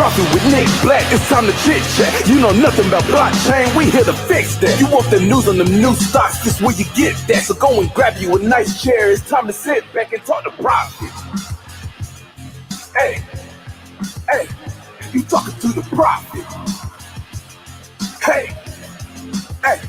profit with Nick Black. It's time to chit chat. You know nothing about blockchain. We here to fix that. You want the news on them new stocks? This where you get that. So go and grab you a nice chair. It's time to sit back and talk to profit. Hey, hey, you talking to the prophet. Hey, hey.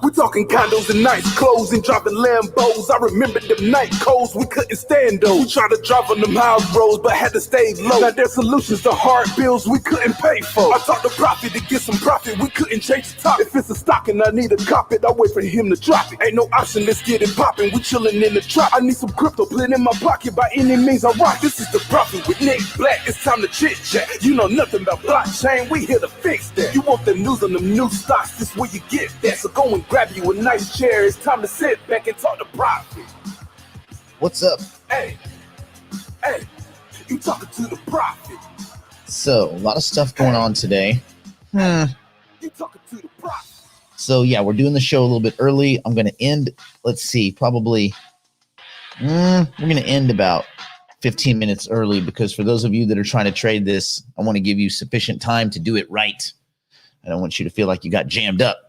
We talking condos and nice clothes and driving Lambos. I remember them night codes, we couldn't stand those. We tried to drive on them house roads, but had to stay low. Now there's solutions to hard bills we couldn't pay for. I talked to profit to get some profit, we couldn't change the top. If it's a stock and I need a cop it, I wait for him to drop it. Ain't no option, let's get it poppin'. We chillin' in the trap. I need some crypto, put it in my pocket. By any means I rock. This is the profit with Nick Black. It's time to chit chat. You know nothing about blockchain, we here to fix that. You want the news on them new stocks, this where you get that. So go and grab you a nice chair. It's time to sit back and talk to profit. What's up? Hey, hey, you talking to the prophet. So, a lot of stuff going on today. You talking to the prophet. So, yeah, we're doing the show a little bit early. I'm going to end, let's see, probably, we're going to end about 15 minutes early because for those of you that are trying to trade this, I want to give you sufficient time to do it right. I don't want you to feel like you got jammed up.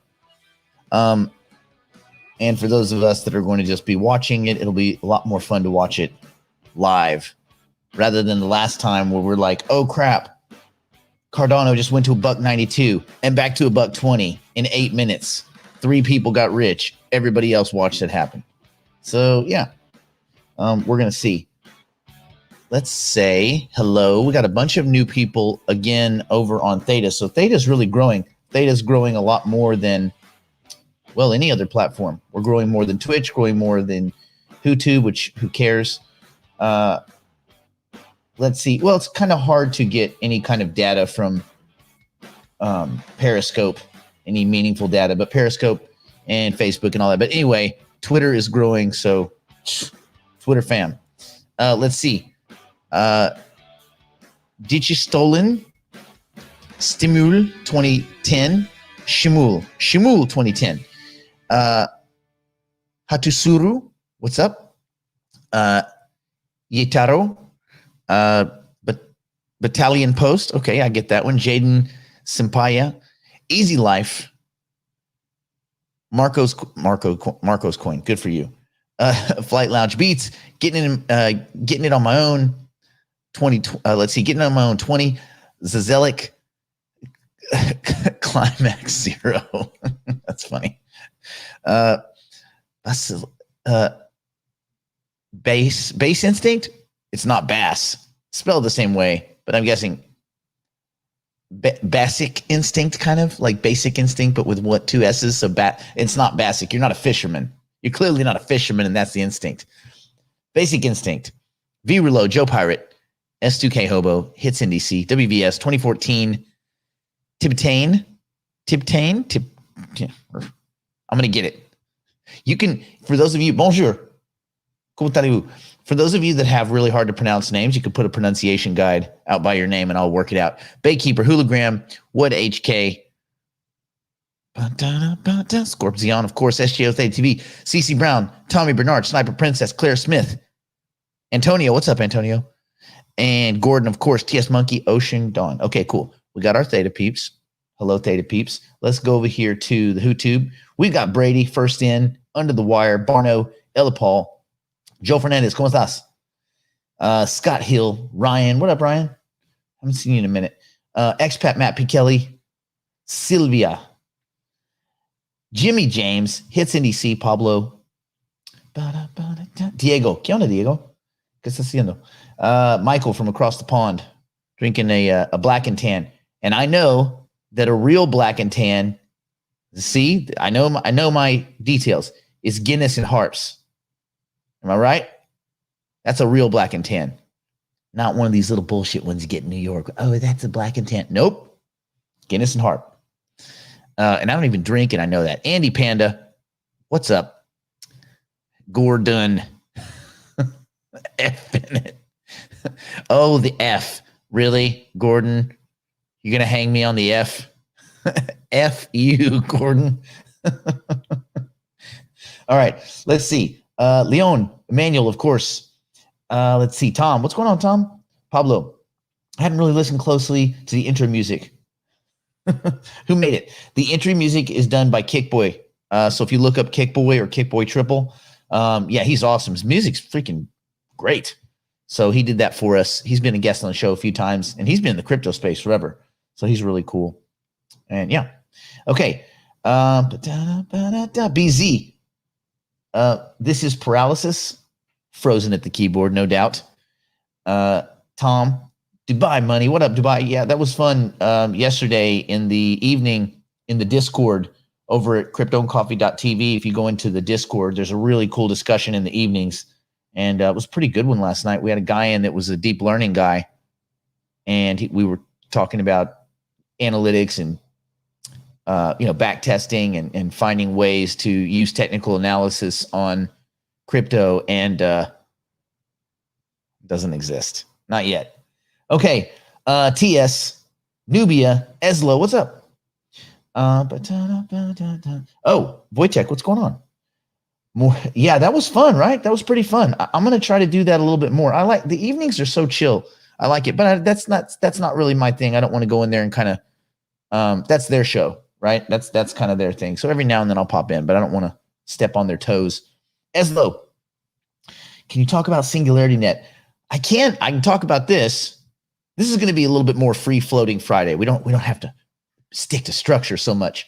And for those of us that are going to just be watching it, it'll be a lot more fun to watch it live rather than the last time where we're like, oh crap, Cardano just went to $1.92 and back to $1.20 in 8 minutes. 3 people got rich. Everybody else watched it happen. So yeah, we're going to see. Let's say hello. We got a bunch of new people again over on Theta. So Theta is really growing. Theta is growing a lot more than, well, any other platform. We're growing more than Twitch, growing more than YouTube, which who cares? Let's see. Well, it's kind of hard to get any kind of data from Periscope, any meaningful data, but Periscope and Facebook and all that. But anyway, Twitter is growing, so Twitter fam. Let's see. Digistolen, Stimul 2010, Shimul 2010. Hatusuru, what's up? Yetaro, Battalion Post. Okay, I get that one. Jaden Simpaya, Easy Life, Marco's Coin. Good for you. Flight Lounge Beats, getting it on my own. 20. Let's see, getting it on my own. 20. Zazelic. Climax 0. That's funny. Base Instinct. It's not bass. Spelled the same way, but I'm guessing basic instinct, kind of like basic instinct, but with what 2 S's. So it's not basic. You're not a fisherman. You're clearly not a fisherman, and that's the instinct. Basic Instinct. V Reload. Joe Pirate. S2K Hobo. Hits NDC. WVS 2014. Tibtane. I'm gonna get it. You can, for those of you, bonjour. Comment allez-vous? For those of you that have really hard to pronounce names, you could put a pronunciation guide out by your name and I'll work it out. Baykeeper, Hologram, Wood HK, Scorpion, of course, SGO TV, CC Brown, Tommy Bernard, Sniper Princess, Claire Smith, Antonio, what's up, Antonio? And Gordon, of course, TS Monkey, Ocean Dawn. Okay, cool. We got our Theta peeps. Hello, Theta peeps. Let's go over here to the YouTube. We've got Brady, first in, Under the Wire, Barno, Ella Paul, Joe Fernandez, ¿cómo estás? Scott Hill, Ryan. What up, Ryan? Haven't seen you in a minute. Expat Matt P. Kelly, Sylvia, Jimmy James, Hits NDC, Pablo, Diego. ¿Qué onda, Diego? ¿Qué estás haciendo? Michael from across the pond, drinking a black and tan. And I know that a real black and tan, see, I know my details, is Guinness and Harps. Am I right? That's a real black and tan. Not one of these little bullshit ones you get in New York. Oh, that's a black and tan. Nope. Guinness and Harp. And I don't even drink, and I know that. Andy Panda, what's up? Gordon. F in it. Oh, the F. Really, Gordon? You're going to hang me on the F? F you, Gordon. All right, let's see. Leon, Emmanuel, of course. Let's see. Tom, what's going on, Tom? Pablo, I hadn't really listened closely to the intro music. Who made it? The intro music is done by Kickboy. So if you look up Kickboy or Kickboy Triple, yeah, he's awesome. His music's freaking great. So he did that for us. He's been a guest on the show a few times, and he's been in the crypto space forever. So he's really cool. And yeah. Okay. BZ. This is paralysis. Frozen at the keyboard, no doubt. Tom, Dubai money. What up, Dubai? Yeah, that was fun yesterday in the evening in the Discord over at cryptoandcoffee.tv. If you go into the Discord, there's a really cool discussion in the evenings. And it was a pretty good one last night. We had a guy in that was a deep learning guy. And we were talking about analytics and back testing and finding ways to use technical analysis on crypto, and doesn't exist. Not yet. Okay. TS, Nubia, Eslo, what's up? Oh, Wojtek, what's going on? More, yeah, that was fun, right? That was pretty fun. I'm going to try to do that a little bit more. I like the evenings are so chill. I like it, but that's not really my thing. I don't want to go in there and kind of that's their show, right? That's kind of their thing. So every now and then I'll pop in, but I don't want to step on their toes. Eslo, can you talk about Singularity Net? I can talk about this. This is going to be a little bit more free floating Friday. We don't have to stick to structure so much.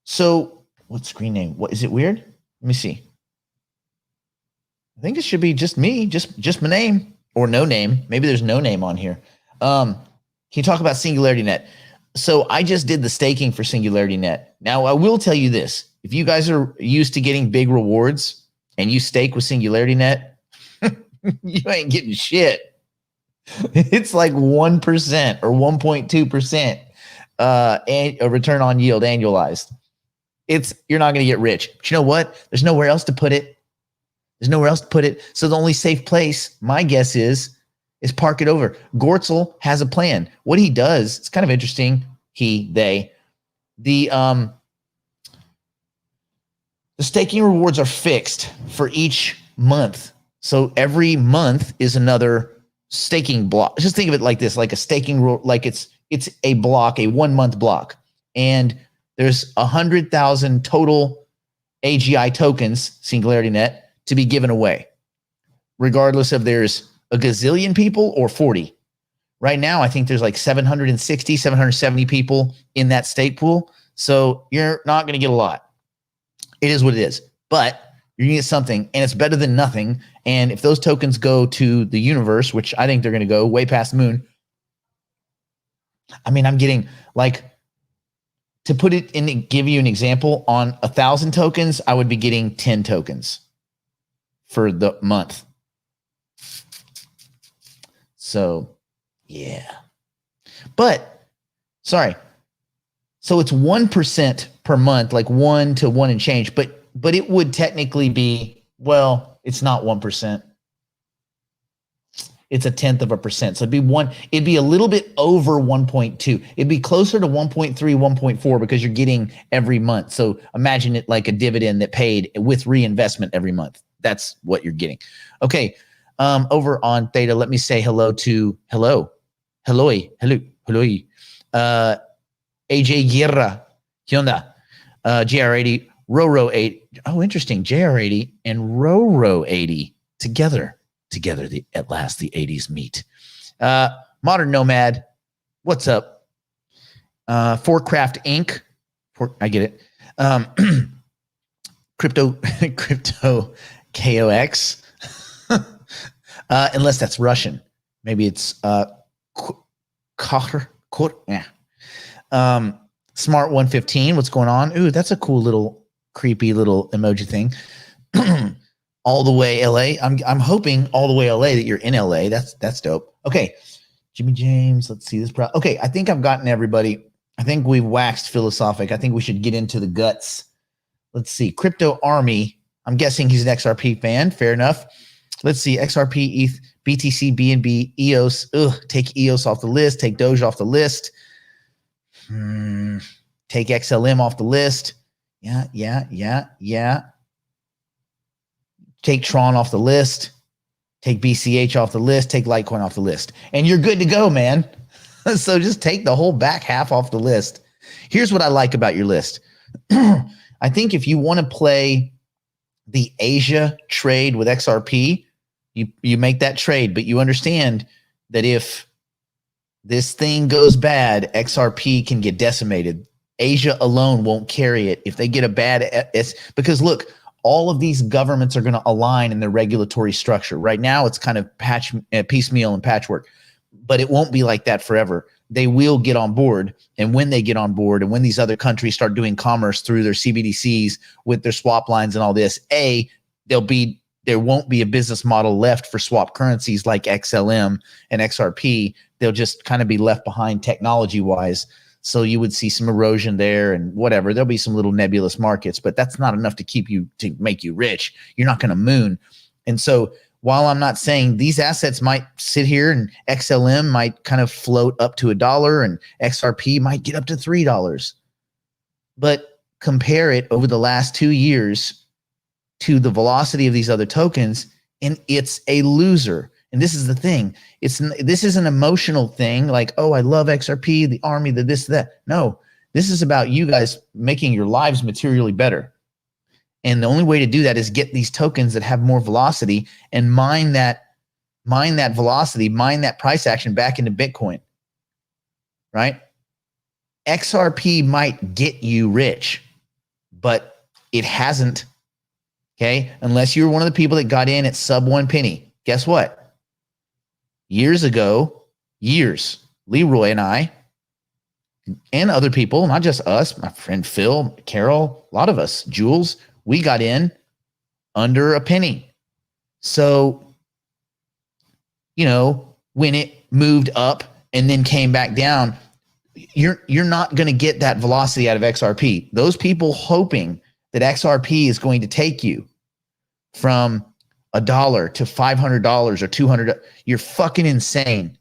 So what screen name? What is it weird? Let me see. I think it should be just me, just my name or no name. Maybe there's no name on here. Can you talk about Singularity Net? So I just did the staking for Singularity Net. Now I will tell you this. If you guys are used to getting big rewards and you stake with Singularity Net, you ain't getting shit. It's like 1% or 1.2% and a return on yield annualized. You're not going to get rich. But you know what? There's nowhere else to put it. So the only safe place, my guess is park it over. Gortzel has a plan. What he does, it's kind of interesting. The staking rewards are fixed for each month. So every month is another staking block. Just think of it like this, like a staking rule, like it's a block, a 1 month block. And there's 100,000 total AGI tokens, Singularity Net, to be given away, regardless of there's a gazillion people or 40. Right now, I think there's like 760, 770 people in that stake pool. So you're not going to get a lot. It is what it is. But you're going to get something, and it's better than nothing. And if those tokens go to the universe, which I think they're going to go way past the moon, I mean, I'm getting like, to put it in, give you an example, on 1,000 tokens, I would be getting 10 tokens for the month. So, yeah. But, sorry. So it's 1% per month, like 1 to 1 and change. But it would technically be, well, it's not 1%. It's 0.1%. So it'd be a little bit over 1.2. It'd be closer to 1.3, 1.4 because you're getting every month. So imagine it like a dividend that paid with reinvestment every month. That's what you're getting. Okay. Over on Theta, let me say hello. AJ Guerra, Hyunda, JR80, Roro 8. Oh, interesting. JR80 and Roro 80 together, at last the 80s meet. Modern Nomad, what's up? Forecraft Inc. I get it. Crypto KOX. Unless that's Russian. Maybe it's Smart 115. What's going on? Ooh, that's a cool little creepy little emoji thing. All the way LA. I'm hoping all the way LA that you're in LA. That's dope. Okay. Jimmy James. Let's see this. Okay. I think I've gotten everybody. I think we've waxed philosophic. I think we should get into the guts. Let's see. Crypto Army. I'm guessing he's an XRP fan. Fair enough. Let's see. XRP, ETH, BTC, BNB, EOS. Take EOS off the list. Take Doge off the list. Take XLM off the list. Yeah. Take Tron off the list. Take BCH off the list, take Litecoin off the list, and you're good to go, man. So just take the whole back half off the list. Here's what I like about your list. I think if you want to play the Asia trade with XRP, you make that trade, but you understand that if this thing goes bad, XRP can get decimated. Asia alone won't carry it. If they get a bad, because look, all of these governments are going to align in their regulatory structure. Right now, it's kind of piecemeal and patchwork, but it won't be like that forever. They will get on board, and when they get on board, and when these other countries start doing commerce through their CBDCs with their swap lines and all this, there won't be a business model left for swap currencies like XLM and XRP. They'll just kind of be left behind technology-wise. So you would see some erosion there and whatever. There'll be some little nebulous markets, but that's not enough to make you rich. You're not going to moon. And so while I'm not saying these assets might sit here and XLM might kind of float up to $1 and XRP might get up to $3, but compare it over the last 2 years to the velocity of these other tokens, and it's a loser. And this is the thing. This is an emotional thing, like, oh, I love XRP, the army, the this, that. No, this is about you guys making your lives materially better. And the only way to do that is get these tokens that have more velocity and mine that velocity, mine that price action back into Bitcoin, right? XRP might get you rich, but it hasn't, okay? Unless you're one of the people that got in at sub 1 penny. Guess what? Years ago, Leroy and I, and other people, not just us, my friend Phil, Carol, a lot of us, Jules, we got in under a penny. So, when it moved up and then came back down, you're not going to get that velocity out of XRP. Those people hoping that XRP is going to take you from $1 to $500 or $200, you're fucking insane.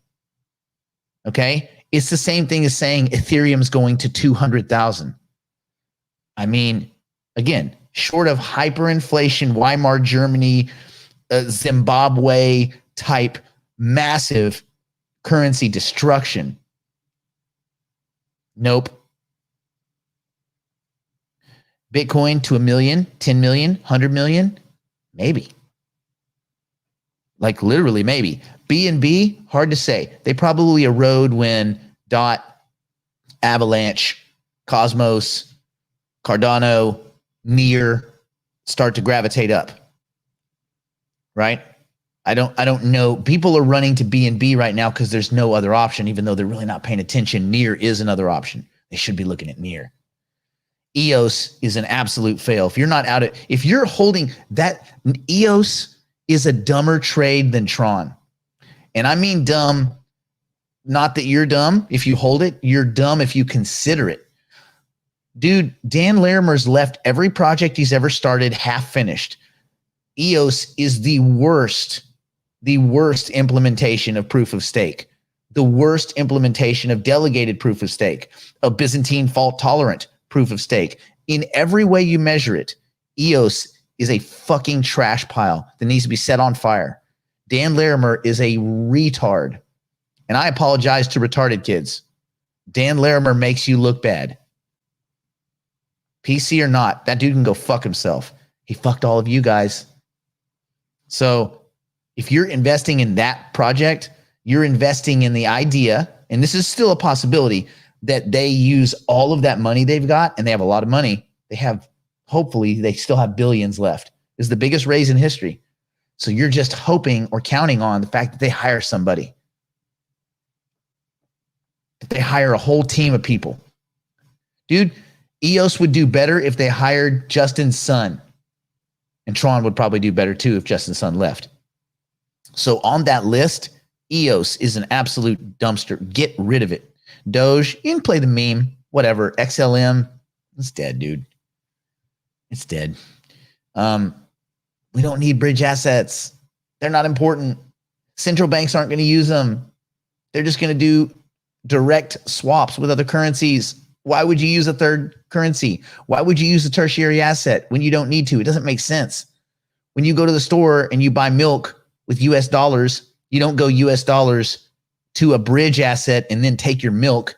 Okay? It's the same thing as saying Ethereum's going to 200,000. I mean, again, short of hyperinflation, Weimar Germany, Zimbabwe type massive currency destruction. Nope. Bitcoin to 1 million, 10 million, 100 million, maybe. Like literally maybe. BNB, hard to say. They probably erode when DOT, Avalanche, Cosmos, Cardano, Near start to gravitate up. Right? I don't know. People are running to BNB right now because there's no other option, even though they're really not paying attention. Near is another option. They should be looking at Near. EOS is an absolute fail. If you're holding that, EOS is a dumber trade than Tron. And I mean dumb, not that you're dumb if you hold it, you're dumb if you consider it. Dude, Dan Larimer's left every project he's ever started half finished. EOS is the worst implementation of proof of stake, the worst implementation of delegated proof of stake, of Byzantine fault tolerant proof of stake. In every way you measure it, EOS is a fucking trash pile that needs to be set on fire. Dan Larimer is a retard. And I apologize to retarded kids. Dan Larimer makes you look bad. PC or not, that dude can go fuck himself. He fucked all of you guys. So if you're investing in that project, you're investing in the idea, and this is still a possibility, that they use all of that money they've got, and they have a lot of money. Hopefully they still have billions left. It's the biggest raise in history. So you're just hoping or counting on the fact that they hire somebody. That they hire a whole team of people. Dude, EOS would do better if they hired Justin Sun. And Tron would probably do better too if Justin Sun left. So on that list, EOS is an absolute dumpster. Get rid of it. Doge, you can play the meme, whatever. XLM, it's dead, dude. It's dead. We don't need bridge assets. They're not important. Central banks aren't going to use them. They're just going to do direct swaps with other currencies. Why would you use a third currency? Why would you use a tertiary asset when you don't need to? It doesn't make sense. When you go to the store and you buy milk with US dollars. You don't go US dollars to a bridge asset and then take your milk.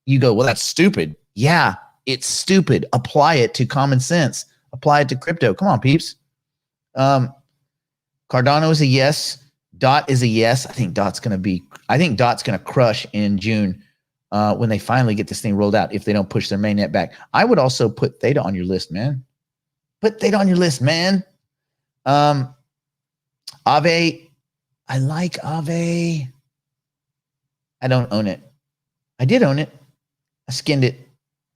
You go, well, that's stupid. Yeah, it's stupid. Apply it to common sense. Apply it to crypto. Come on, peeps. Cardano is a yes. DOT is a yes. I think DOT's going to crush in June when they finally get this thing rolled out, if they don't push their mainnet back. I would also put Theta on your list, man. Put Theta on your list, man. Aave, I like Aave. I don't own it. I did own it. I skinned it.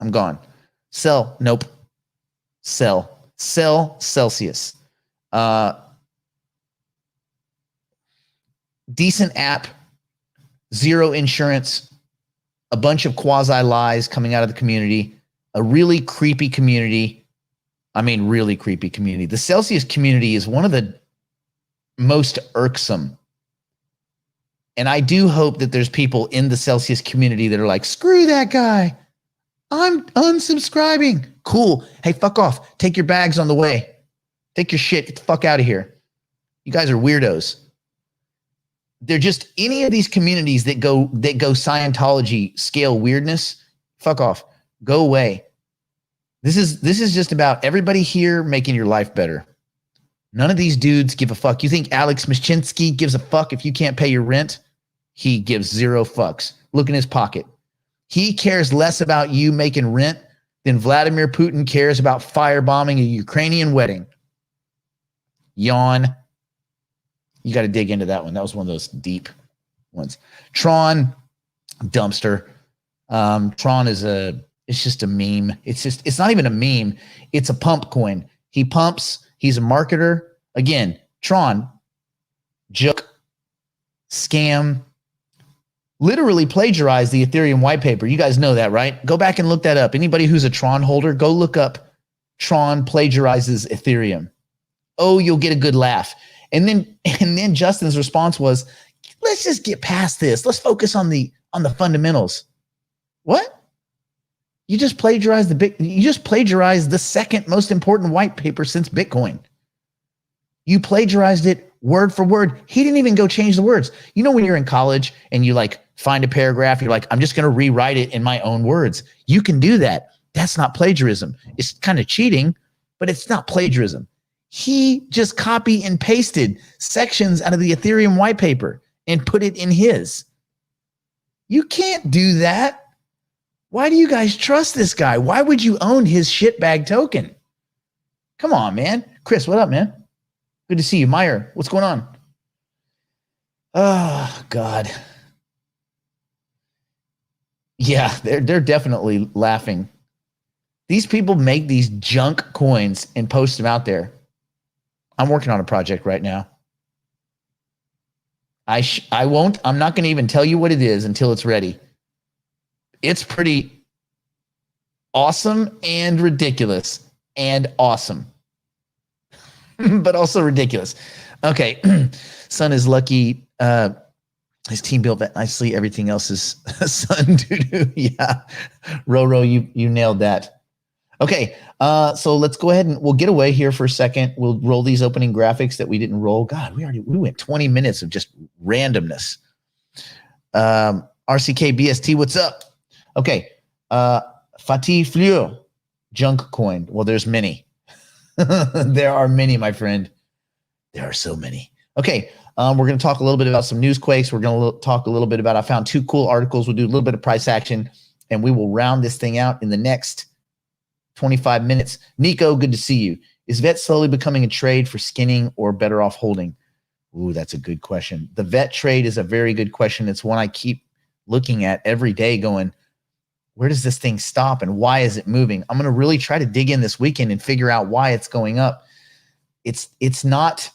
I'm gone. Sell. Nope. Sell. Sell Celsius. Decent app. Zero insurance. A bunch of quasi lies coming out of the community. A really creepy community. I mean, really creepy community. The Celsius community is one of the most irksome. And I do hope that there's people in the Celsius community that are like, screw that guy. I'm unsubscribing. Cool. Hey, fuck off. Take your bags on the way. Take your shit. Get the fuck out of here. You guys are weirdos. They're just any of these communities that go Scientology scale weirdness. Fuck off. Go away. This is just about everybody here making your life better. None of these dudes give a fuck. You think Alex Mashinsky gives a fuck if you can't pay your rent? He gives zero fucks. Look in his pocket. He cares less about you making rent than Vladimir Putin cares about firebombing a Ukrainian wedding. Yawn. You got to dig into that one. That was one of those deep ones. Tron, dumpster. Tron is it's just a meme. It's not even a meme. It's a pump coin. He pumps. He's a marketer. Again, Tron, joke, scam, literally plagiarized the Ethereum white paper. You guys know that, right? Go back and look that up. Anybody who's a Tron holder, go look up Tron plagiarizes Ethereum. Oh, you'll get a good laugh. And then Justin's response was, let's just get past this. Let's focus on the fundamentals. What? You just plagiarized the second most important white paper since Bitcoin. You plagiarized it word for word. He didn't even go change the words. You know, when you're in college and you like find a paragraph, you're like, I'm just going to rewrite it in my own words. You can do that. That's not plagiarism. It's kind of cheating, but it's not plagiarism. He just copy and pasted sections out of the Ethereum white paper and put it in his. You can't do that. Why do you guys trust this guy? Why would you own his shitbag token? Come on, man. Chris, what up, man? Good to see you. Meyer, what's going on? Oh, God. Yeah, they're definitely laughing. These people make these junk coins and post them out there. I'm working on a project right now. I'm not going to even tell you what it is until it's ready. It's pretty awesome and ridiculous and awesome, but also ridiculous. Okay. Son is lucky. His team built that nicely. Everything else is son doo-doo. Yeah. Roro, you nailed that. Okay. So let's go ahead and we'll get away here for a second. We'll roll these opening graphics that we didn't roll. God, we went 20 minutes of just randomness. RCK BST, what's up? Okay. Fatih Fleur, junk coin. Well, there's many. There are many, my friend. There are so many. Okay. We're going to talk a little bit about some news quakes. We're going to talk a little bit about, I found 2 cool articles. We'll do a little bit of price action and we will round this thing out in the next 25 minutes. Nico, good to see you. Is VET slowly becoming a trade for skinning or better off holding? Ooh, that's a good question. The VET trade is a very good question. It's one I keep looking at every day going, where does this thing stop and why is it moving? I'm going to really try to dig in this weekend and figure out why it's going up. It's not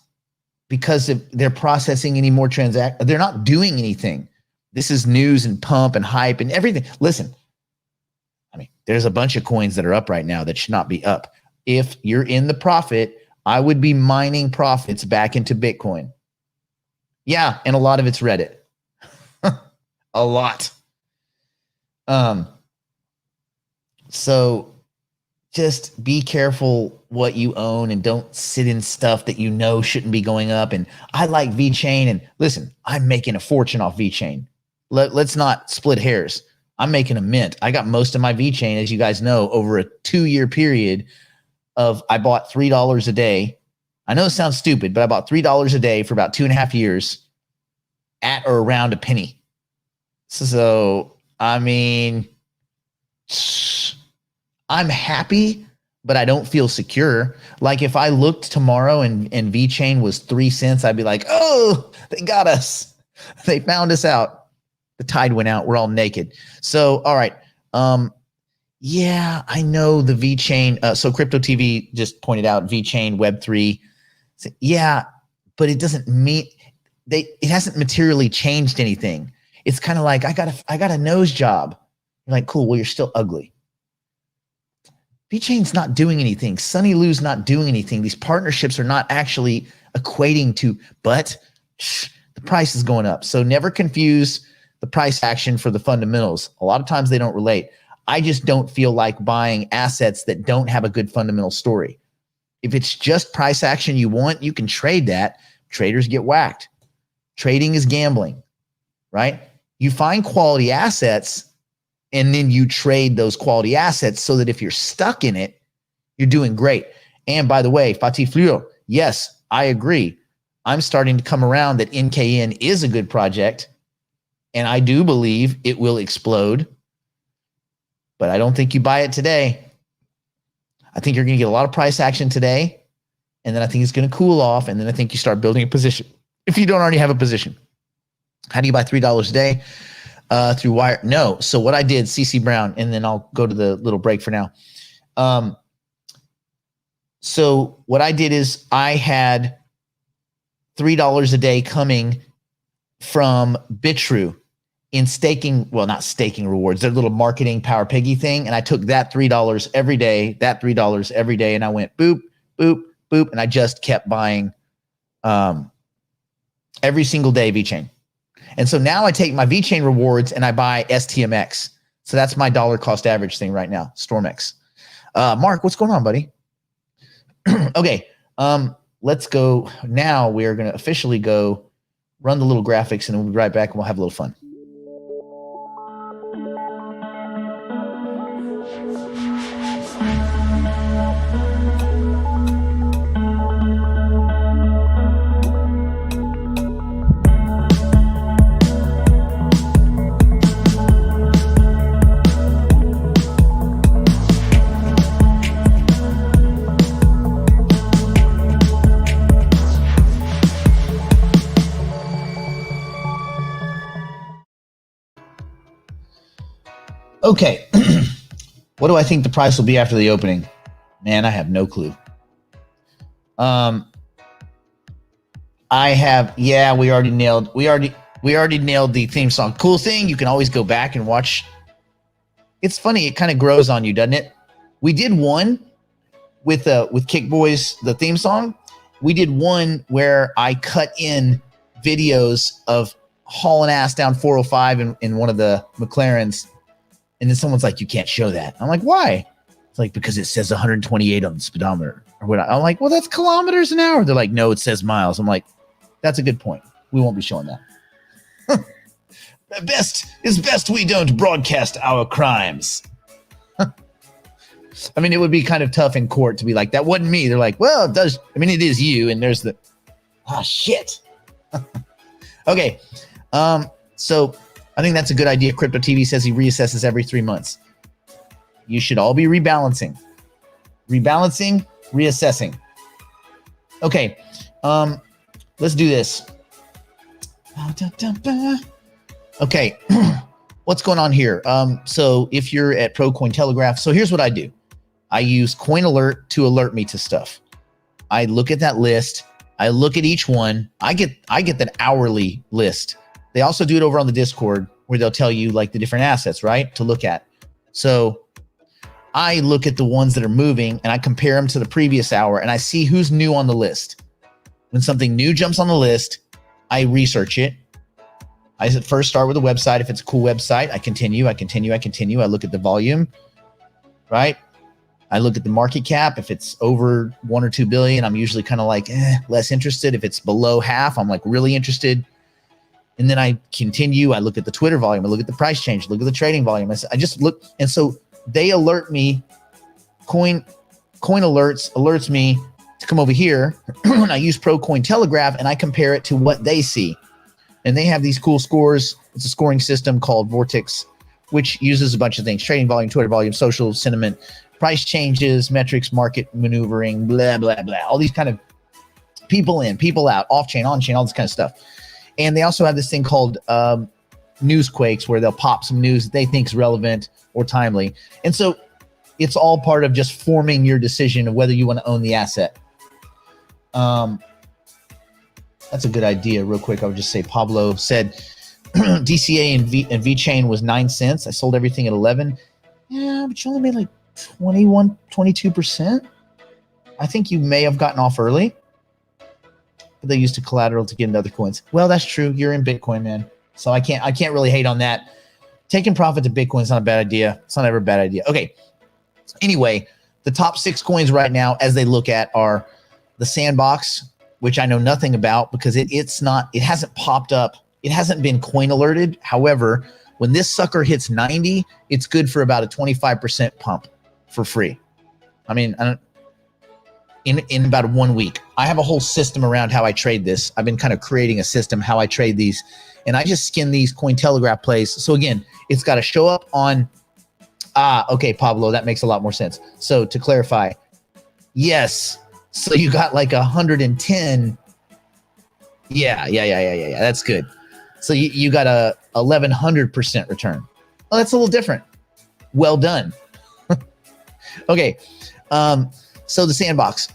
because they're processing any more transactions. They're not doing anything. This is news and pump and hype and everything. Listen, I mean, there's a bunch of coins that are up right now that should not be up. If you're in the profit, I would be mining profits back into Bitcoin. Yeah, and a lot of it's Reddit. A lot. So just be careful what you own and don't sit in stuff that you know shouldn't be going up. And I like VeChain, and listen, I'm making a fortune off VeChain. Let's not split hairs. I'm making a mint. I got most of my VeChain, as you guys know, over a 2-year period of I bought $3 a day. I know it sounds stupid, but I bought $3 a day for about 2.5 years at or around a penny. So, I mean, I'm happy, but I don't feel secure. Like if I looked tomorrow and VeChain was 3 cents, I'd be like, oh, they got us. They found us out. The tide went out. We're all naked. So, all right. Yeah, I know the VeChain. So Crypto TV just pointed out VeChain Web3. So, yeah, but it doesn't mean it hasn't materially changed anything. It's kind of like I got a nose job. You're like, cool. Well, you're still ugly. VeChain's not doing anything. Sunny Lou's not doing anything. These partnerships are not actually equating to, but the price is going up. So never confuse the price action for the fundamentals. A lot of times they don't relate. I just don't feel like buying assets that don't have a good fundamental story. If it's just price action you want, you can trade that. Traders get whacked. Trading is gambling, right? You find quality assets and then you trade those quality assets so that if you're stuck in it, you're doing great. And by the way, Fatih Fleur, yes, I agree. I'm starting to come around that NKN is a good project, and I do believe it will explode, but I don't think you buy it today. I think you're going to get a lot of price action today, and then I think it's going to cool off, and then I think you start building a position if you don't already have a position. How do you buy $3 a day? Through wire? No. So what I did, CC Brown, and then I'll go to the little break for now. So what I did is I had $3 a day coming from Bitrue in staking, well, not staking rewards, their little marketing Power Piggy thing. And I took that $3 every day, and I went boop, boop, boop. And I just kept buying every single day VeChain. And so now I take my VeChain rewards and I buy STMX. So that's my dollar cost average thing right now, StormX. Mark, what's going on, buddy? Okay, let's go. Now we are going to officially go run the little graphics, and we'll be right back and we'll have a little fun. Okay, what do I think the price will be after the opening? Man, I have no clue. I have, yeah, we already nailed the theme song. Cool thing, you can always go back and watch. It's funny, it kind of grows on you, doesn't it? We did one with Kick Boys, the theme song. We did one where I cut in videos of hauling ass down 405 in one of the McLarens. And then someone's like, you can't show that. I'm like, why? It's like, because it says 128 on the speedometer. Or what? I'm like, well, that's kilometers an hour. They're like, no, it says miles. I'm like, that's a good point. We won't be showing that. Best we don't broadcast our crimes. I mean, it would be kind of tough in court to be like, that wasn't me. They're like, well, it does. I mean, it is you. And there's the, shit. Okay. So I think that's a good idea. Crypto TV says he reassesses every 3 months. You should all be rebalancing. Rebalancing, reassessing. Okay, let's do this. Okay, what's going on here? So if you're at Pro Cointelegraph, so here's what I do. I use Coin Alert to alert me to stuff. I look at that list. I look at each one. I get that hourly list. They also do it over on the Discord where they'll tell you like the different assets, right, to look at. So I look at the ones that are moving and I compare them to the previous hour and I see who's new on the list. When something new jumps on the list, I research it. I first start with a website. If it's a cool website, I continue. I look at the volume, right? I look at the market cap. If it's over 1 or 2 billion, I'm usually kind of like less interested. If it's below half, I'm like really interested. And then I continue. I look at the Twitter volume. I look at the price change. Look at the trading volume. I just look. And so they alert me. Coin alerts me to come over here. And I use Pro Coin Telegraph and I compare it to what they see. And they have these cool scores. It's a scoring system called Vortex, which uses a bunch of things: trading volume, Twitter volume, social sentiment, price changes, metrics, market maneuvering, blah, blah, blah. All these kind of people in, people out, off chain, on chain, all this kind of stuff. And they also have this thing called newsquakes, where they'll pop some news that they think is relevant or timely. And so it's all part of just forming your decision of whether you want to own the asset. That's a good idea. Real quick, I would just say Pablo said DCA and VeChain was 9 cents. I sold everything at 11. Yeah, but you only made like 22%. I think you may have gotten off early. But they used the collateral to get into other coins. Well, that's true. You're in Bitcoin, man. So I can't really hate on that. Taking profit to Bitcoin is not a bad idea. It's not ever a bad idea. Okay. Anyway, the top 6 coins right now, as they look at, are the Sandbox, which I know nothing about because it hasn't popped up. It hasn't been coin alerted. However, when this sucker hits 90, it's good for about a 25% pump for free. I mean, in about 1 week. I have a whole system around how I trade this. I've been kind of creating a system how I trade these, and I just skin these Cointelegraph plays. So again, it's got to show up on. Okay, Pablo, that makes a lot more sense. So to clarify, yes. So you got like 110. Yeah. That's good. So you got a 1100% return. Oh, that's a little different. Well done. Okay. So the Sandbox.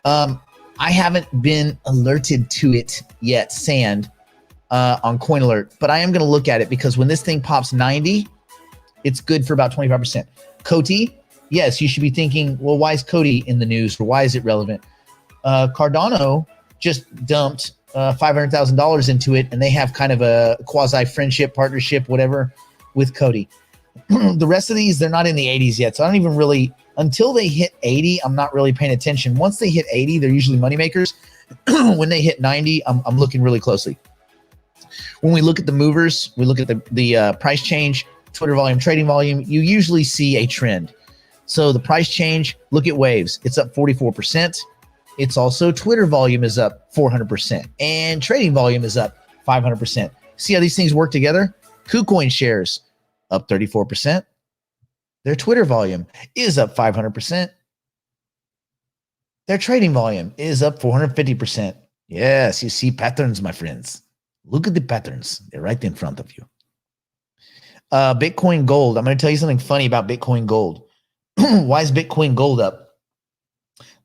I haven't been alerted to it yet, Sand, on Coin Alert, but I am going to look at it because when this thing pops 90, it's good for about 25%. Coty, yes, you should be thinking, well, why is Coty in the news, or why is it relevant? Cardano just dumped $500,000 into it, and they have kind of a quasi-friendship, partnership, whatever, with Coty. The rest of these, they're not in the 80s yet, so I don't even really, until they hit 80, I'm not really paying attention. Once they hit 80, they're usually moneymakers. When they hit 90, I'm looking really closely. When we look at the movers, we look at the price change, Twitter volume, trading volume, you usually see a trend. So the price change, look at waves. It's up 44%. It's also Twitter volume is up 400%. And trading volume is up 500%. See how these things work together? KuCoin shares up 34%. Their Twitter volume is up 500%. Their trading volume is up 450%. Yes, you see patterns, my friends. Look at the patterns. They're right in front of you. Bitcoin Gold. I'm going to tell you something funny about Bitcoin Gold. Why is Bitcoin Gold up?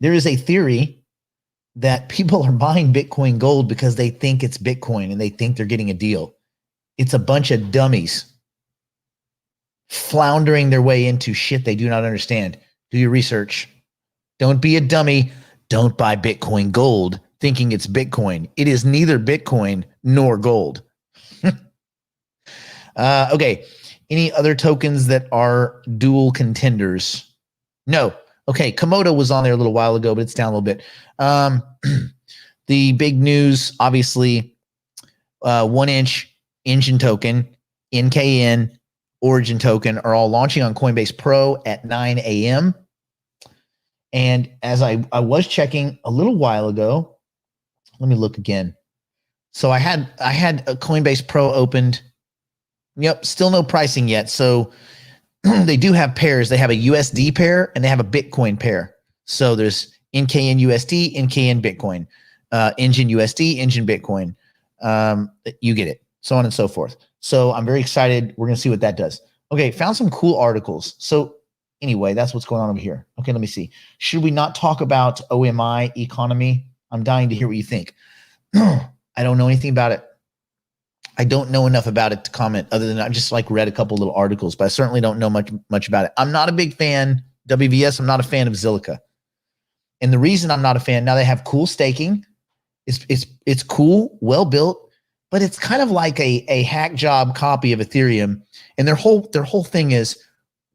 There is a theory that people are buying Bitcoin Gold because they think it's Bitcoin and they think they're getting a deal. It's a bunch of dummies floundering their way into shit they do not understand. Do your research. Don't be a dummy. Don't buy Bitcoin Gold thinking it's Bitcoin. It is neither Bitcoin nor gold. Okay. Any other tokens that are dual contenders? No. Okay. Komodo was on there a little while ago, but it's down a little bit. The big news, obviously, 1-inch engine token, NKN, Origin token are all launching on Coinbase Pro at 9 a.m. And as I was checking a little while ago, let me look again. So I had a Coinbase Pro opened. Yep, still no pricing yet. So they do have pairs. They have a USD pair and they have a Bitcoin pair. So there's NKN USD, NKN Bitcoin, Engine USD, Engine Bitcoin. You get it. So on and so forth. So I'm very excited. We're going to see what that does. Okay, found some cool articles. So anyway, that's what's going on over here. Okay, let me see. Should we not talk about OMI economy? I'm dying to hear what you think. I don't know anything about it. I don't know enough about it to comment other than I just like read a couple little articles, but I certainly don't know much about it. I'm not a big fan, WVS, I'm not a fan of Zilliqa. And the reason I'm not a fan, now they have cool staking. It's cool, well built, but it's kind of like a hack job copy of Ethereum. And their whole thing is,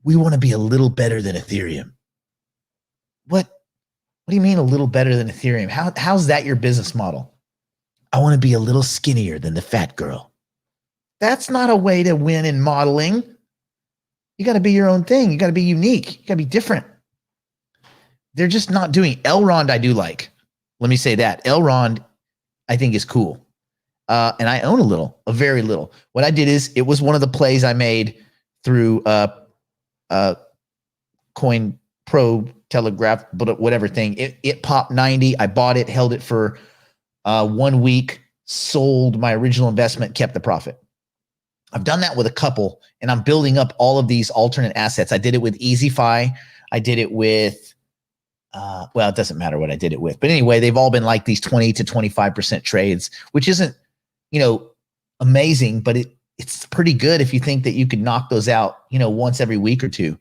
we want to be a little better than Ethereum. What do you mean a little better than Ethereum? How's that your business model? I want to be a little skinnier than the fat girl. That's not a way to win in modeling. You got to be your own thing. You got to be unique. You got to be different. They're just not doing Elrond. I do like. Let me say that Elrond, I think is cool. And I own a very little. What I did is it was one of the plays I made through Coin Pro Telegraph, but whatever thing. It popped 90. I bought it, held it for 1 week, sold my original investment, kept the profit. I've done that with a couple, and I'm building up all of these alternate assets. I did it with EasyFi. I did it with, well, it doesn't matter what I did it with. But anyway, they've all been like these 20 to 25% trades, which isn't, amazing, but it's pretty good if you think that you could knock those out, once every week or two.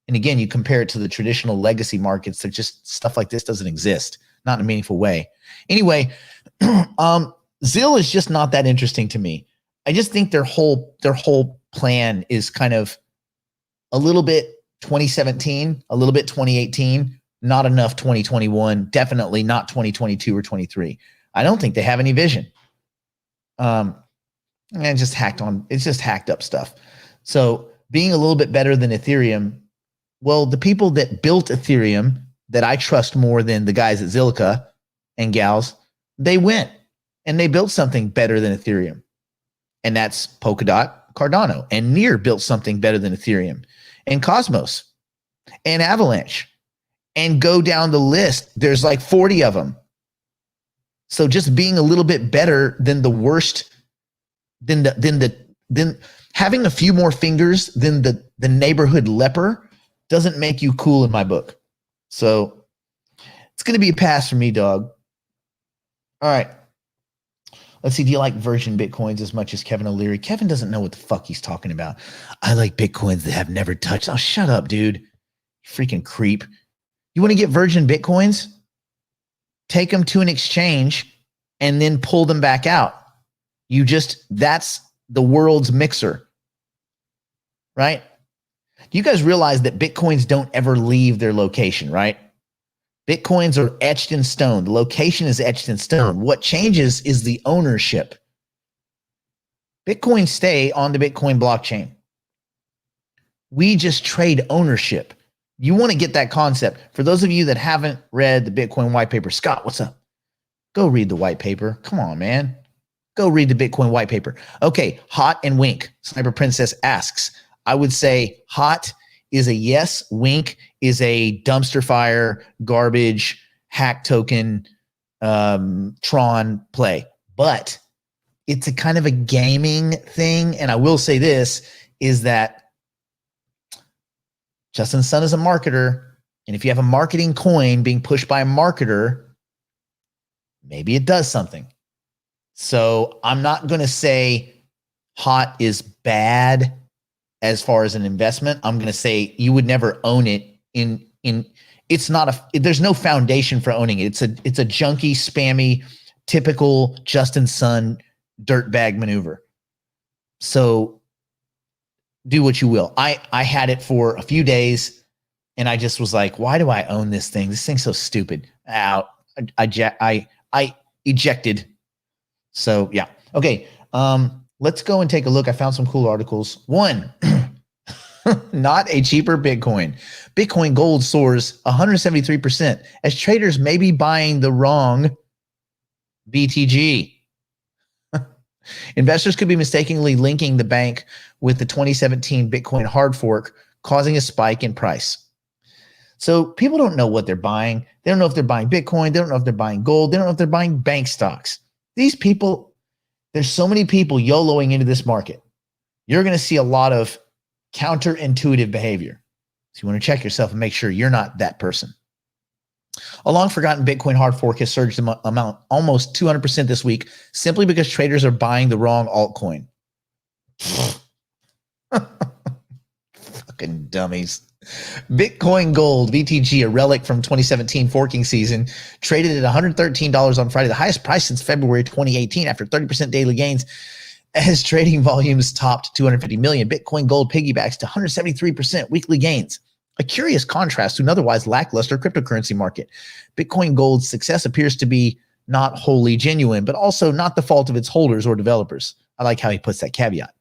And again, you compare it to the traditional legacy markets, that just stuff like this doesn't exist, not in a meaningful way. Anyway, ZIL is just not that interesting to me. I just think their whole plan is kind of a little bit 2017, a little bit 2018, not enough 2021, definitely not 2022 or 23. I don't think they have any vision. And it's just hacked up stuff. So being a little bit better than Ethereum, well, the people that built Ethereum that I trust more than the guys at Zilliqa and gals, they went and they built something better than Ethereum. And that's Polkadot, Cardano. And Near built something better than Ethereum. And Cosmos. And Avalanche. And go down the list. There's like 40 of them. So just being a little bit better than the worst, than having a few more fingers than the neighborhood leper doesn't make you cool in my book. So it's going to be a pass for me, dog. All right. Let's see. Do you like virgin Bitcoins as much as Kevin O'Leary? Kevin doesn't know what the fuck he's talking about. I like Bitcoins that have never touched. Oh, shut up, dude. You freaking creep. You want to get virgin Bitcoins? Take them to an exchange and then pull them back out. That's the world's mixer, right? You guys realize that Bitcoins don't ever leave their location, right? Bitcoins are etched in stone. The location is etched in stone. What changes is the ownership. Bitcoins stay on the Bitcoin blockchain. We just trade ownership. You want to get that concept. For those of you that haven't read the Bitcoin white paper, Scott, what's up? Go read the white paper. Come on, man. Go read the Bitcoin white paper. Okay, hot and wink. Sniper Princess asks, I would say hot is a yes, wink is a dumpster fire, garbage, hack token, Tron play. But it's a kind of a gaming thing. And I will say this, is that Justin Sun is a marketer. And if you have a marketing coin being pushed by a marketer, maybe it does something. So I'm not going to say hot is bad as far as an investment. I'm going to say you would never own it it's not there's no foundation for owning it. It's a junky, spammy, typical Justin Sun dirtbag maneuver. So do what you will. I had it for a few days and I just was like, why do I own this thing? This thing's so stupid. Out. I ejected. So yeah. Okay. Let's go and take a look. I found some cool articles. One, not a cheaper Bitcoin. Bitcoin gold soars 173% as traders may be buying the wrong BTG. Investors could be mistakenly linking the bank with the 2017 Bitcoin hard fork, causing a spike in price. So people don't know what they're buying. They don't know if they're buying Bitcoin. They don't know if they're buying gold. They don't know if they're buying bank stocks. These people, there's so many people YOLOing into this market. You're going to see a lot of counterintuitive behavior. So you want to check yourself and make sure you're not that person. A long forgotten Bitcoin hard fork has surged amount almost 200% this week simply because traders are buying the wrong altcoin. Fucking dummies. Bitcoin Gold, BTG, a relic from 2017 forking season, traded at $113 on Friday, the highest price since February 2018 after 30% daily gains as trading volumes topped 250 million. Bitcoin Gold piggybacks to 173% weekly gains. A curious contrast to an otherwise lackluster cryptocurrency market. Bitcoin Gold's success appears to be not wholly genuine, but also not the fault of its holders or developers. I like how he puts that caveat.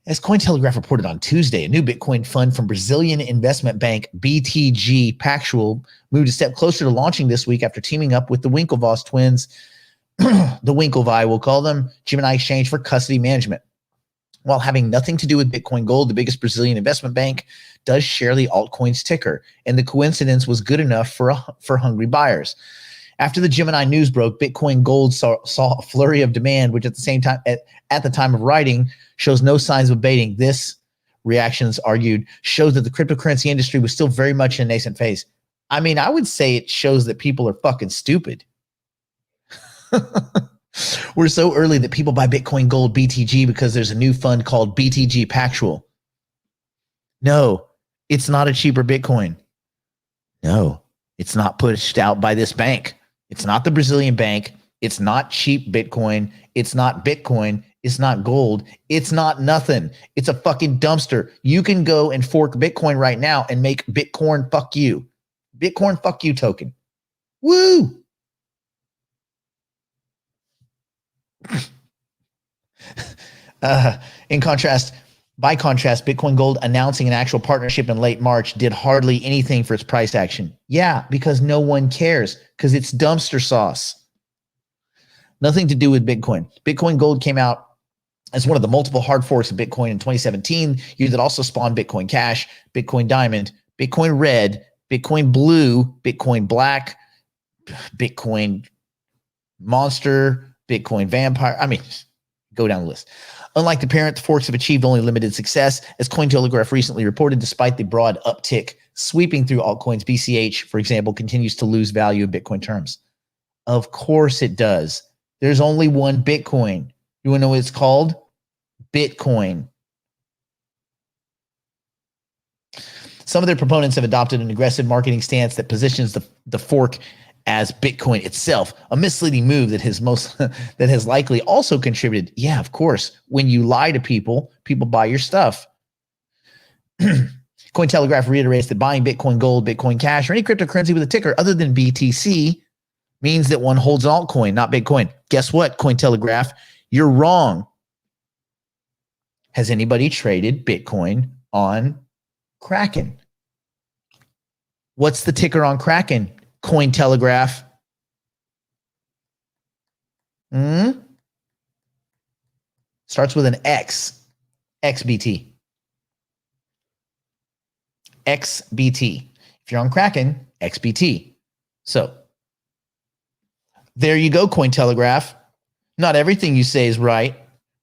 As Cointelegraph reported on Tuesday, a new Bitcoin fund from Brazilian investment bank BTG Pactual moved a step closer to launching this week after teaming up with the Winklevoss twins, the Winklevi, we'll call them, Gemini Exchange for custody management. While having nothing to do with Bitcoin Gold, the biggest Brazilian investment bank does share the altcoin's ticker, and the coincidence was good enough for hungry buyers. After the Gemini news broke, Bitcoin Gold saw a flurry of demand, which at the same time, at the time of writing, shows no signs of abating. This, reactions argued, shows that the cryptocurrency industry was still very much in a nascent phase. I mean, I would say it shows that people are fucking stupid. We're so early that people buy Bitcoin Gold BTG because there's a new fund called BTG Pactual. No, it's not a cheaper Bitcoin. No, it's not pushed out by this bank. It's not the Brazilian bank. It's not cheap Bitcoin. It's not Bitcoin. It's not gold. It's not nothing. It's a fucking dumpster. You can go and fork Bitcoin right now and make Bitcoin fuck you. Bitcoin fuck you token. Woo! By contrast, Bitcoin Gold announcing an actual partnership in late March did hardly anything for its price action. Yeah, because no one cares, because it's dumpster sauce. Nothing to do with Bitcoin. Bitcoin Gold came out as one of the multiple hard forks of Bitcoin in 2017, year that also spawned Bitcoin Cash, Bitcoin Diamond, Bitcoin Red, Bitcoin Blue, Bitcoin Black, Bitcoin Monster, Bitcoin Vampire. I mean, go down the list. Unlike the parent, the forks have achieved only limited success, as Cointelegraph recently reported, despite the broad uptick sweeping through altcoins. BCH, for example, continues to lose value in Bitcoin terms. Of course it does. There's only one Bitcoin. You want to know what it's called? Bitcoin. Some of their proponents have adopted an aggressive marketing stance that positions the fork as Bitcoin itself, a misleading move that has likely also contributed. Yeah, of course. When you lie to people, people buy your stuff. Cointelegraph reiterates that buying Bitcoin Gold, Bitcoin Cash, or any cryptocurrency with a ticker other than BTC means that one holds an altcoin, not Bitcoin. Guess what, Cointelegraph? You're wrong. Has anybody traded Bitcoin on Kraken? What's the ticker on Kraken? Cointelegraph. Starts with an X. XBT. XBT. If you're on Kraken, XBT. So there you go, Cointelegraph. Not everything you say is right.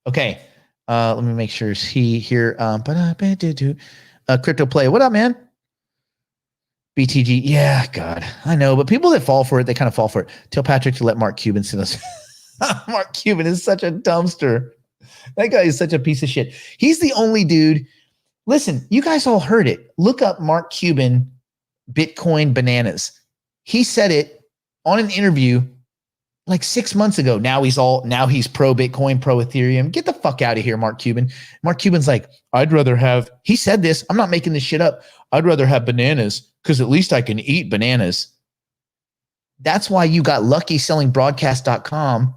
Okay. Let me make sure he here. Crypto Play. What up, man? BTG. Yeah, God, I know. But people that fall for it, they kind of fall for it. Tell Patrick to let Mark Cuban send us. Mark Cuban is such a dumpster. That guy is such a piece of shit. He's the only dude. Listen, you guys all heard it. Look up Mark Cuban Bitcoin bananas. He said it on an interview like 6 months ago. Now he's pro Bitcoin, pro Ethereum. Get the fuck out of here, Mark Cuban. Mark Cuban's like, he said this. I'm not making this shit up. I'd rather have bananas because at least I can eat bananas. That's why you got lucky selling broadcast.com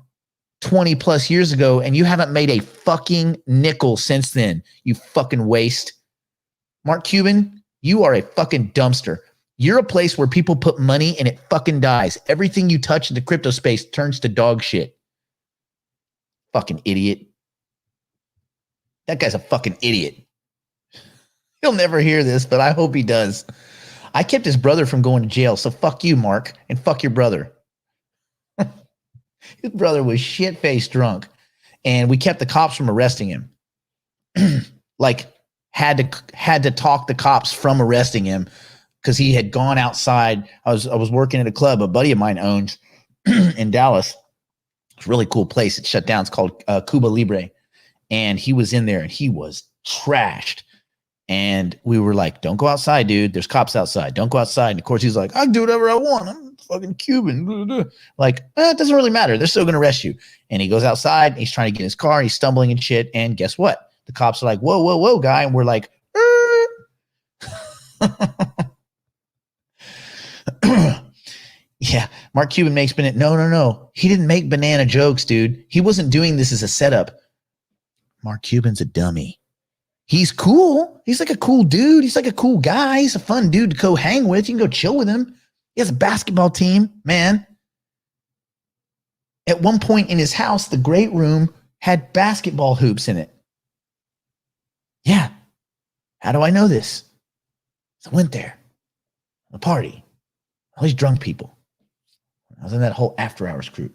20 plus years ago, and you haven't made a fucking nickel since then, you fucking waste. Mark Cuban, you are a fucking dumpster. You're a place where people put money and it fucking dies. Everything you touch in the crypto space turns to dog shit. Fucking idiot. That guy's a fucking idiot. He'll never hear this, but I hope he does. I kept his brother from going to jail, so fuck you, Mark, and fuck your brother. His brother was shit-faced drunk, and we kept the cops from arresting him. Like, had to talk the cops from arresting him because he had gone outside. I was working at a club a buddy of mine owns in Dallas. It's a really cool place. It's shut down. It's called Cuba Libre, and he was in there, and he was trashed. And we were like, don't go outside, dude. There's cops outside. Don't go outside. And of course, he's like, I can do whatever I want. I'm fucking Cuban. Like, it doesn't really matter. They're still going to arrest you. And he goes outside. And he's trying to get in his car. He's stumbling and shit. And guess what? The cops are like, whoa, whoa, whoa, guy. And we're like, Yeah, Mark Cuban makes banana. No. He didn't make banana jokes, dude. He wasn't doing this as a setup. Mark Cuban's a dummy. He's cool. He's like a cool dude. He's like a cool guy. He's a fun dude to go hang with. You can go chill with him. He has a basketball team, man. At one point in his house, the great room had basketball hoops in it. Yeah. How do I know this? I went there. A party. All these drunk people. I was in that whole after hours group.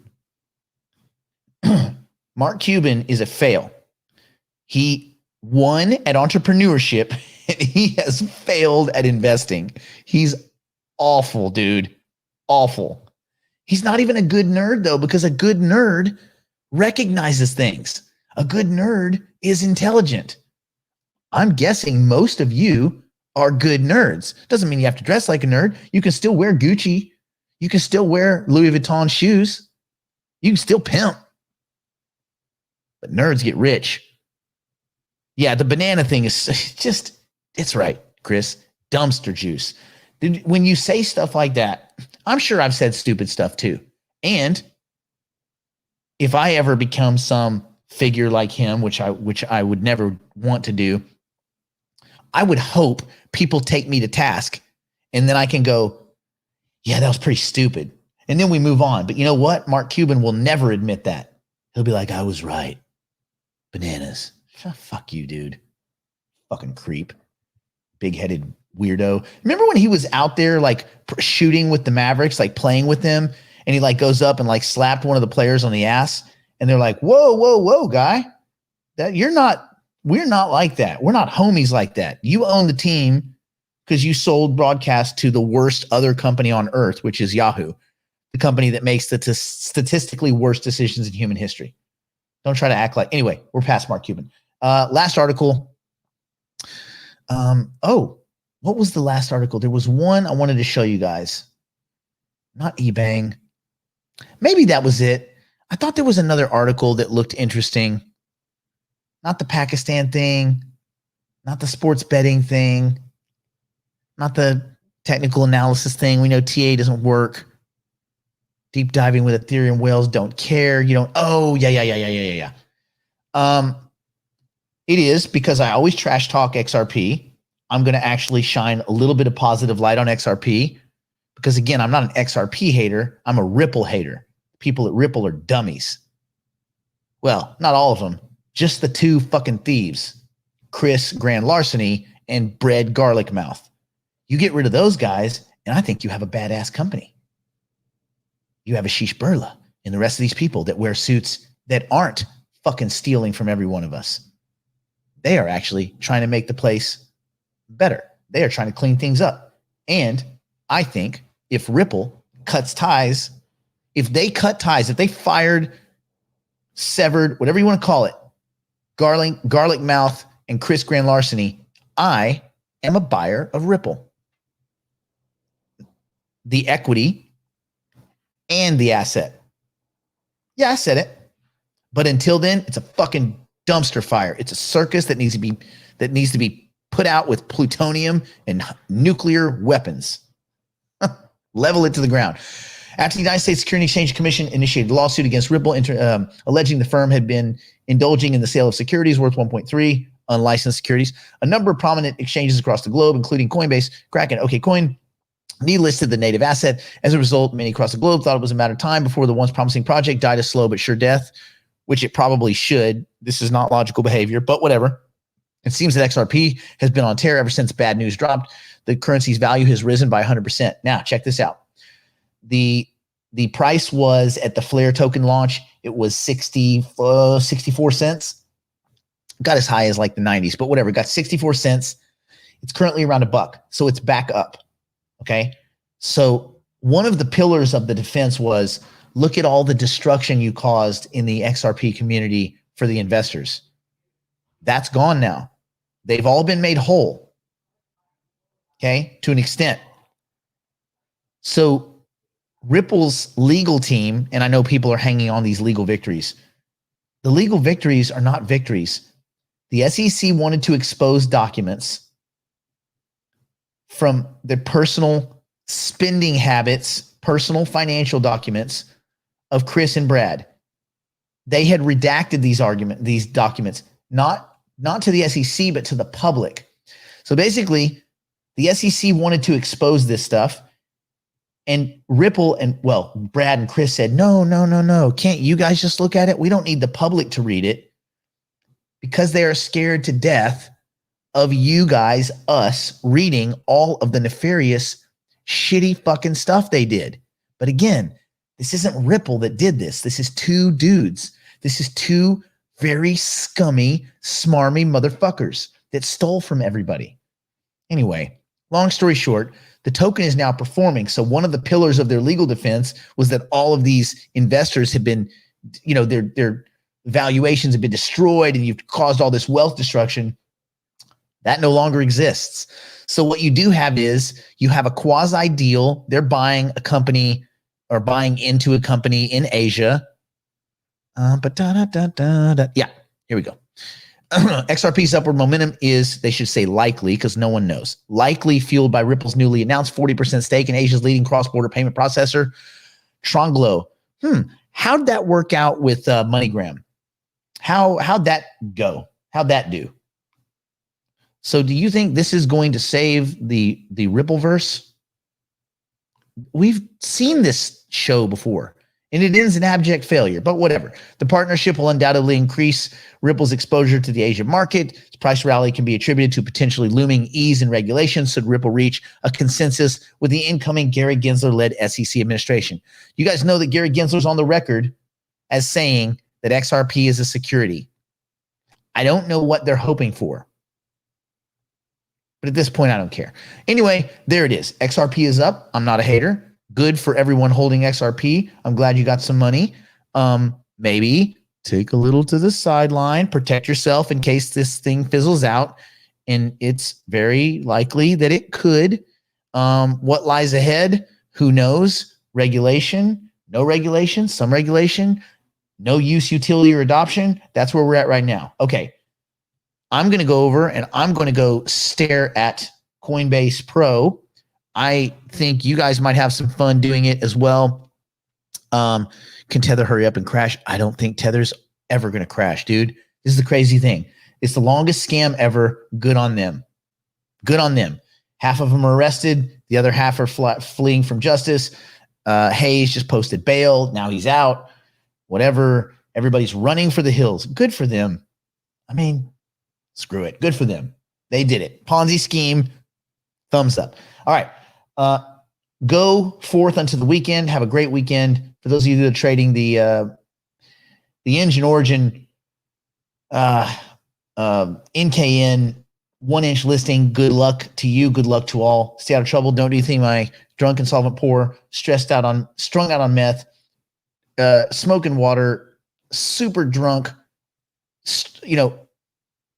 Mark Cuban is a fail. He won at entrepreneurship and he has failed at investing. He's awful, dude. Awful. He's not even a good nerd, though, because a good nerd recognizes things. A good nerd is intelligent. I'm guessing most of you are good nerds. Doesn't mean you have to dress like a nerd. You can still wear Gucci. You can still wear Louis Vuitton shoes. You can still pimp. But nerds get rich. Yeah, the banana thing is just, it's right, Chris. Dumpster juice. When you say stuff like that, I'm sure I've said stupid stuff too. And if I ever become some figure like him, which I would never want to do, I would hope people take me to task and then I can go, yeah, that was pretty stupid. And then we move on. But you know what? Mark Cuban will never admit that. He'll be like, I was right. Bananas. Fuck you, dude. Fucking creep. Big-headed weirdo. Remember when he was out there like shooting with the Mavericks, like playing with them, and he like goes up and like slapped one of the players on the ass, and they're like, whoa, guy. We're not like that. We're not homies like that. You own the team because you sold broadcast to the worst other company on earth, which is Yahoo, the company that makes the statistically worst decisions in human history. Don't try to act like, anyway, we're past Mark Cuban. Last article. What was the last article? There was one I wanted to show you guys. Not eBang. Maybe that was it. I thought there was another article that looked interesting. Not the Pakistan thing, not the sports betting thing, not the technical analysis thing. We know TA doesn't work. Deep diving with Ethereum whales don't care. You don't. Oh, yeah. It is because I always trash talk XRP. I'm going to actually shine a little bit of positive light on XRP because, again, I'm not an XRP hater. I'm a Ripple hater. People at Ripple are dummies. Well, not all of them. Just the two fucking thieves, Chris Grand Larceny and Bread Garlic Mouth. You get rid of those guys, and I think you have a badass company. You have Ashish Birla and the rest of these people that wear suits that aren't fucking stealing from every one of us. They are actually trying to make the place better. They are trying to clean things up. And I think if Ripple cuts ties, if they fired, severed, whatever you want to call it, Garlic Mouth and Chris Grand Larceny, I am a buyer of Ripple. The equity and the asset. Yeah, I said it. But until then, it's a fucking dumpster fire. It's a circus that needs to be put out with plutonium and nuclear weapons. Level it to the ground. After the United States Securities and Exchange Commission initiated a lawsuit against Ripple, alleging the firm had been indulging in the sale of securities worth 1.3 unlicensed securities, a number of prominent exchanges across the globe, including Coinbase, Kraken, OKCoin, delisted the native asset. As a result, many across the globe thought it was a matter of time before the once promising project died a slow but sure death, which it probably should. This is not logical behavior, but whatever. It seems that XRP has been on tear ever since bad news dropped. The currency's value has risen by 100%. Now, check this out. The price was at the Flare token launch, it was 64 cents. Got as high as like the 90s, but whatever. It got 64 cents. It's currently around $1. So it's back up. Okay. So one of the pillars of the defense was, look at all the destruction you caused in the XRP community for the investors. That's gone now. They've all been made whole. Okay. To an extent. So Ripple's legal team, and I know people are hanging on these legal victories. The legal victories are not victories. The SEC wanted to expose documents from the personal spending habits, personal financial documents of Chris and Brad. They had redacted these documents, not to the SEC, but to the public. So basically, the SEC wanted to expose this stuff, and Ripple and, well, Brad and Chris said, no. Can't you guys just look at it? We don't need the public to read it, because they are scared to death of you guys, us, reading all of the nefarious, shitty fucking stuff they did. But again, this isn't Ripple that did this. This is two dudes. This is two very scummy, smarmy motherfuckers that stole from everybody. Anyway, long story short, the token is now performing. So one of the pillars of their legal defense was that all of these investors have been, their valuations have been destroyed, and you've caused all this wealth destruction. That no longer exists. So what you do have is you have a quasi deal. They're buying a company or buying into a company in Asia. Yeah, here we go. XRP's upward momentum is, they should say likely, because no one knows. Likely fueled by Ripple's newly announced 40% stake in Asia's leading cross-border payment processor, Tronglo. How'd that work out with MoneyGram? How'd that go? How'd that do? So do you think this is going to save the Rippleverse? We've seen this show before, and it ends in abject failure, but whatever. The partnership will undoubtedly increase Ripple's exposure to the Asian market. Its price rally can be attributed to potentially looming ease in regulation should Ripple reach a consensus with the incoming Gary Gensler-led SEC administration. You guys know that Gary Gensler's on the record as saying that XRP is a security. I don't know what they're hoping for, but at this point, I don't care. Anyway, there it is. XRP is up. I'm not a hater. Good for everyone holding XRP. I'm glad you got some money. Maybe take a little to the sideline, protect yourself in case this thing fizzles out. And it's very likely that it could. What lies ahead? Who knows? Regulation, no regulation, some regulation, no use, utility, or adoption. That's where we're at right now. Okay. I'm going to go over and I'm going to go stare at Coinbase Pro. I think you guys might have some fun doing it as well. Can Tether hurry up and crash? I don't think Tether's ever going to crash, dude. This is the crazy thing. It's the longest scam ever. Good on them. Good on them. Half of them are arrested. The other half are fleeing from justice. Hayes just posted bail. Now he's out. Whatever. Everybody's running for the hills. Good for them. I mean, screw it. Good for them. They did it. Ponzi scheme. Thumbs up. All right. Go forth unto the weekend. Have a great weekend. For those of you that are trading the ENJ and Origin NKN 1-inch listing, good luck to you. Good luck to all. Stay out of trouble. Don't do anything my drunk, insolvent, poor, strung out on meth, smoking water, super drunk,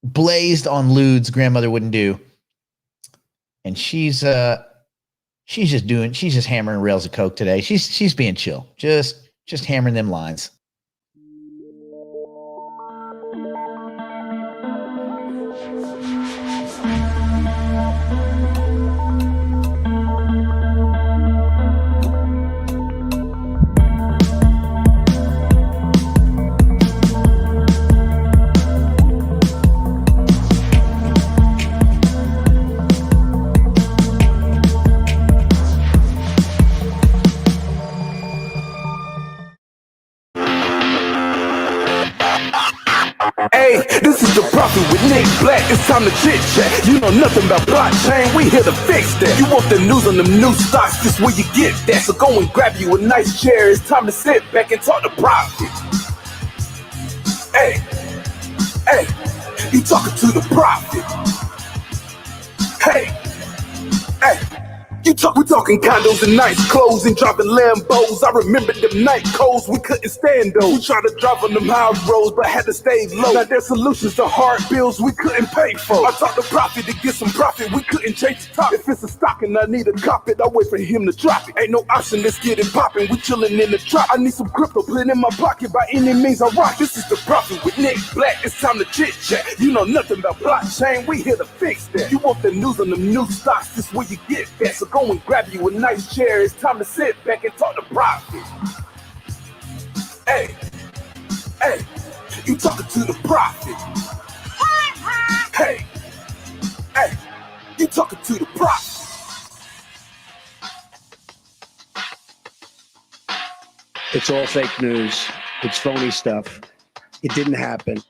blazed on lewds grandmother wouldn't do. And she's just hammering rails of coke today. She's being chill. Just hammering them lines. Hey, this is the Prophet with Nick Black. It's time to chit chat. You know nothing about blockchain. We here to fix that. You want the news on them new stocks? This where you get that. So go and grab you a nice chair. It's time to sit back and talk to Prophet. Hey, you talking to the Prophet. Hey. We talking condos and nice clothes and driving Lambos. I remember them night codes, we couldn't stand those. We tried to drive on them house roads, but had to stay low. Now there's solutions to hard bills we couldn't pay for. I talked to profit to get some profit, we couldn't change the top. If it's a stock and I need a cop it, I wait for him to drop it. Ain't no option, let's get it poppin'. We chillin' in the drop. I need some crypto, put it in my pocket. By any means I rock. This is the profit with Nick Black. It's time to chit chat. You know nothing about blockchain, we here to fix that. You want the news on them new stocks, this where you get that. So go and grab you a nice chair. It's time to sit back and talk to profit. Hey, hey, you talking to the prophet. Hey, hey, you talking to the prophet. It's all fake news. It's phony stuff. It didn't happen.